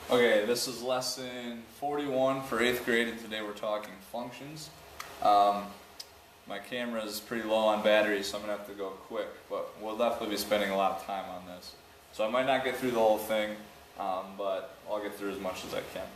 Okay, this is lesson 41 for 8th grade, and today we're talking functions. My camera is pretty low on battery, so I'm going to have to go quick, but we'll definitely be spending a lot of time on this. So I might not get through the whole thing, but I'll get through as much as I can.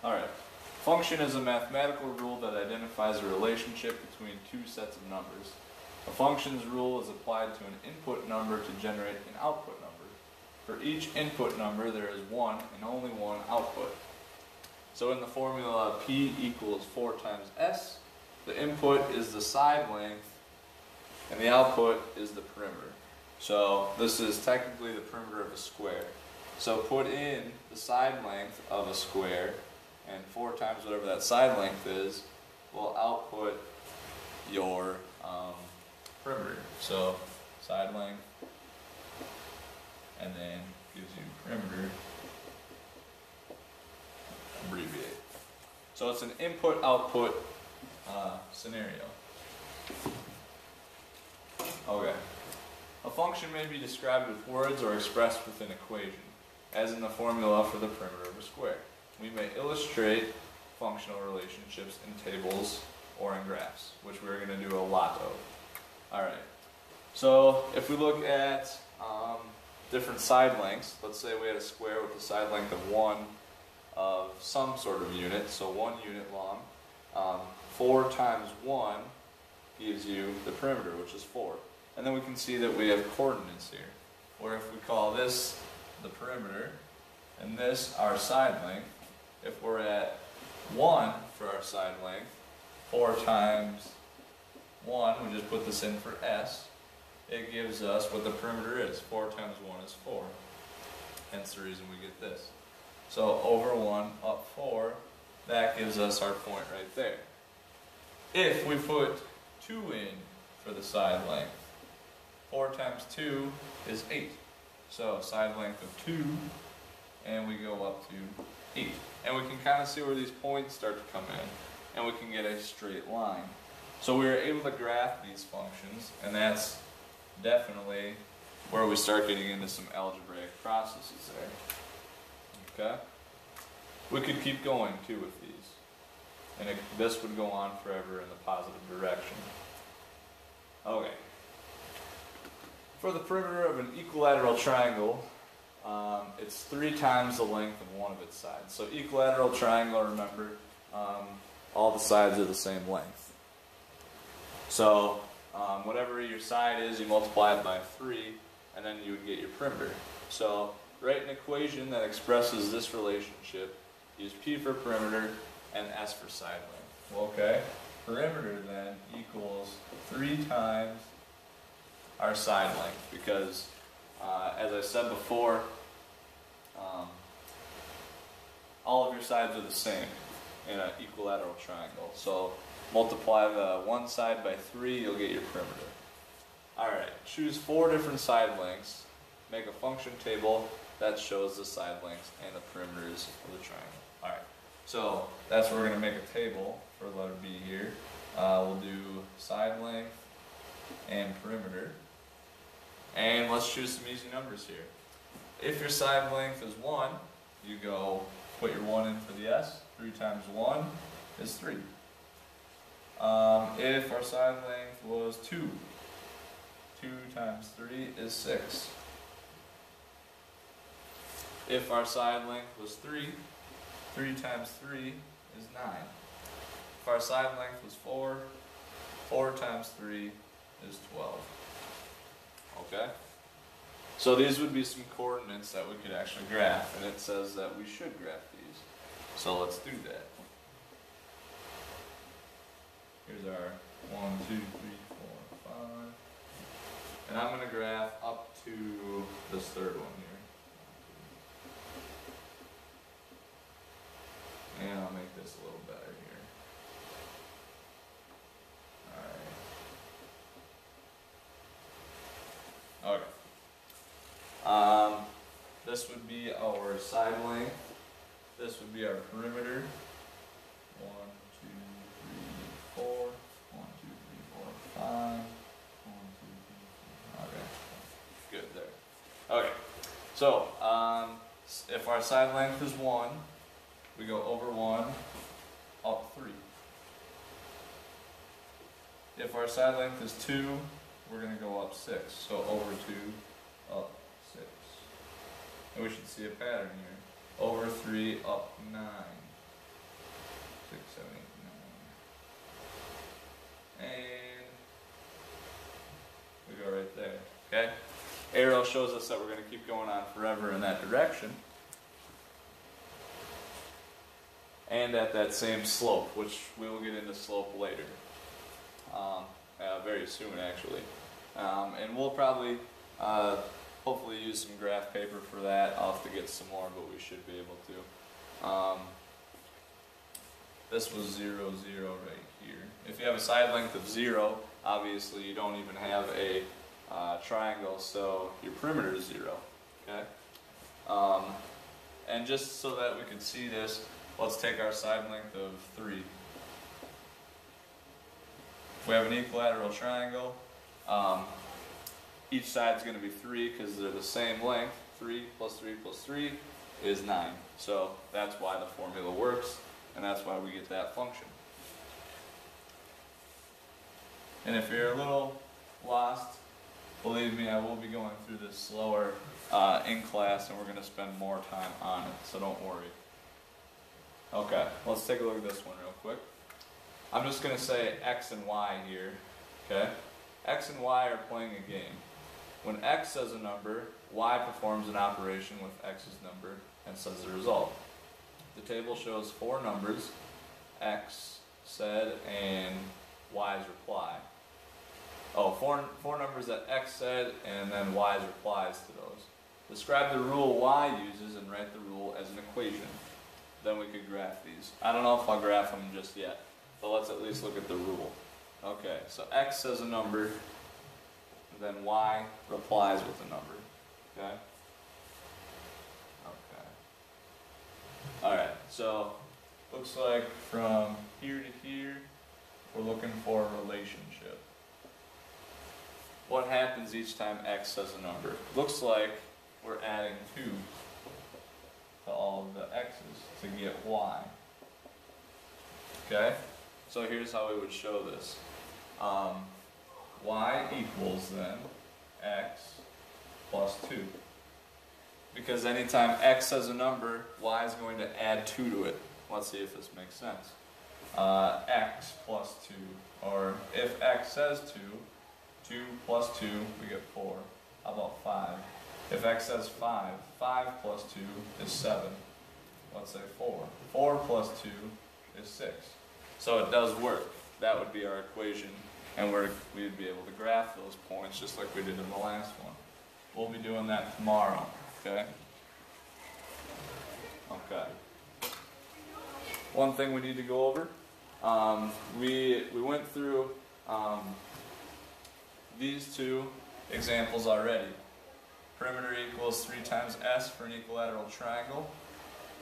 Alright, function is a mathematical rule that identifies a relationship between two sets of numbers. A function's rule is applied to an input number to generate an output number. For each input number, there is one and only one output. So in the formula, P equals 4 times S, the input is the side length, and the output is the perimeter. So this is technically the perimeter of a square. So put in the side length of a square, and 4 times whatever that side length is will output your perimeter. So side length, and then gives you perimeter, abbreviate. So it's an input-output scenario. Okay. A function may be described with words or expressed with an equation, as in the formula for the perimeter of a square. We may illustrate functional relationships in tables or in graphs, which we're going to do a lot of. Alright. So if we look at different side lengths, let's say we had a square with a side length of 1 of some sort of unit, so 1 unit long. 4 times 1 gives you the perimeter, which is 4. And then we can see that we have coordinates here, where if we call this the perimeter, and this our side length, if we're at 1 for our side length, 4 times 1, we just put this in for S, it gives us what the perimeter is. 4 times 1 is 4. Hence the reason we get this. So over 1 up 4, that gives us our point right there. If we put 2 in for the side length, 4 times 2 is 8. So side length of 2, and we go up to 8. And we can kind of see where these points start to come in, and we can get a straight line. So we were able to graph these functions, and that's definitely where we start getting into some algebraic processes there. Okay? We could keep going too with these, and this would go on forever in the positive direction. Okay. For the perimeter of an equilateral triangle, it's 3 times the length of one of its sides. So equilateral triangle, remember, all the sides are the same length. So whatever your side is, you multiply it by 3, and then you would get your perimeter. So write an equation that expresses this relationship. Use P for perimeter and S for side length. Okay, perimeter then equals 3 times our side length, because as I said before, all of your sides are the same in an equilateral triangle. So multiply the one side by 3, you'll get your perimeter. Alright, choose 4 different side lengths, make a function table that shows the side lengths and the perimeters of the triangle. Alright, so that's where we're going to make a table for letter B here. We'll do side length and perimeter. And let's choose some easy numbers here. If your side length is 1, you go put your 1 in for the S. 3 times 1 is 3. If our side length was 2, 2 times 3 is 6. If our side length was 3, 3 times 3 is 9. If our side length was 4, 4 times 3 is 12. Okay? So these would be some coordinates that we could actually graph, and it says that we should graph these. So let's do that. Here's our 1, 2, 3, 4, 5. And I'm going to graph up to this third one here. And I'll make this a little better here. Alright. Okay. This would be our side length. This would be our perimeter. 1, 2, 3, 4. 1, 2, 3, 4, 5. 1, 2, 3, 4. Okay. Good there. Okay. So, If our side length is 1, we go over 1, up 3. If our side length is 2, we're going to go up 6. So over 2, up 6. And we should see a pattern here. Over 3, up 9. 6, 7, 8, 9. And we go right there. Okay? Arrow shows us that we're going to keep going on forever in that direction. And at that same slope, which we will get into slope later. Very soon, actually. And we'll probably, hopefully, use some graph paper for that. I'll have to get some more, but we should be able to. This was 0, 0 right here. If you have a side length of 0, obviously you don't even have a triangle, so your perimeter is 0. Okay. And just so that we can see this, let's take our side length of 3. If we have an equilateral triangle, each side is going to be 3 because they're the same length. 3 plus 3 plus 3 is 9. So that's why the formula works, and that's why we get that function. And if you're a little lost, believe me, I will be going through this slower in class, and we're going to spend more time on it, so don't worry. Okay, let's take a look at this one real quick. I'm just going to say x and y here, okay? X and y are playing a game. When x says a number, y performs an operation with x's number and says the result. The table shows 4 numbers, x, said, and y's reply. Oh, four numbers that x said, and then y's replies to those. Describe the rule y uses and write the rule as an equation. Then we could graph these. I don't know if I'll graph them just yet, but let's at least look at the rule. Okay, so x says a number, then y replies with a number. Okay? Okay. Alright, so looks like from here to here, we're looking for a relationship. What happens each time x says a number? Looks like we're adding 2 to all of the x's to get y. Okay? So here's how we would show this. Y equals then x plus 2. Because anytime x says a number, y is going to add 2 to it. Let's see if this makes sense. X plus 2. Or if x says 2, 2 plus 2, we get 4. How about 5? If x says 5, 5 plus 2 is 7. Let's say 4. 4 plus 2 is 6. So it does work. That would be our equation, and we'd be able to graph those points just like we did in the last one. We'll be doing that tomorrow, okay? Okay. One thing we need to go over, we went through these 2 examples already. Perimeter equals 3 times s for an equilateral triangle.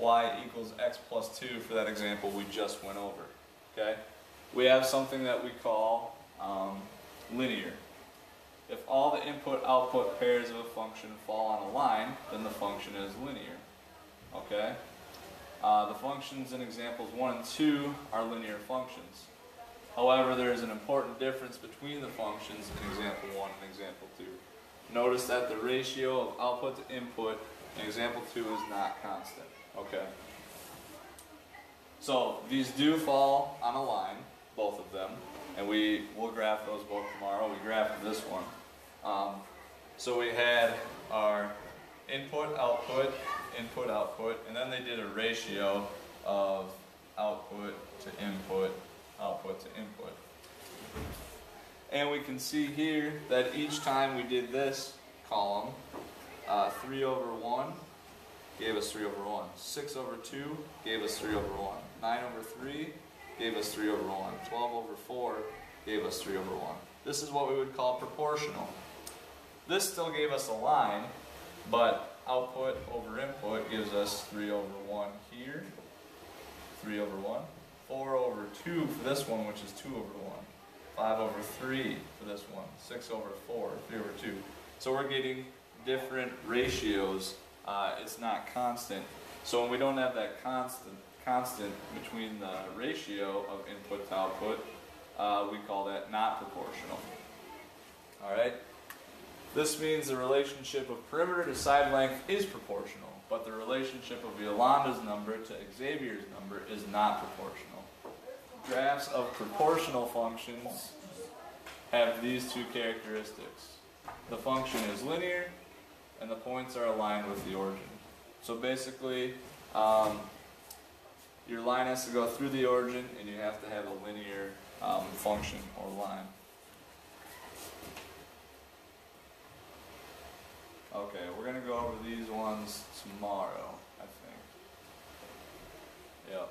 Y equals x plus 2 for that example we just went over. Okay? We have something that we call linear. If all the input-output pairs of a function fall on a line, then the function is linear. Okay? The functions in examples 1 and 2 are linear functions. However, there is an important difference between the functions in example 1 and example 2. Notice that the ratio of output to input in example 2 is not constant. Okay? So these do fall on a line, both of them, and we'll graph those both tomorrow. We graphed this one. So we had our input, output, and then they did a ratio of output to input, output to input. And we can see here that each time we did this column, 3 over 1 gave us 3 over 1. 6 over 2 gave us 3 over 1. 9 over 3 gave us 3 over 1. 12 over 4 gave us 3 over 1. This is what we would call proportional. This still gave us a line, but output over input gives us 3 over 1 here, 3 over 1. 4 over 2 for this one, which is 2 over 1. 5 over 3 for this one. 6 over 4, 3 over 2. So we're getting different ratios it's not constant. So when we don't have that constant between the ratio of input to output, we call that not proportional. Alright? This means the relationship of perimeter to side length is proportional, but the relationship of Yolanda's number to Xavier's number is not proportional. Graphs of proportional functions have these two characteristics. The function is linear, and the points are aligned with the origin. So basically, your line has to go through the origin, and you have to have a linear function or line. Okay, we're going to go over these ones tomorrow, I think. Yep.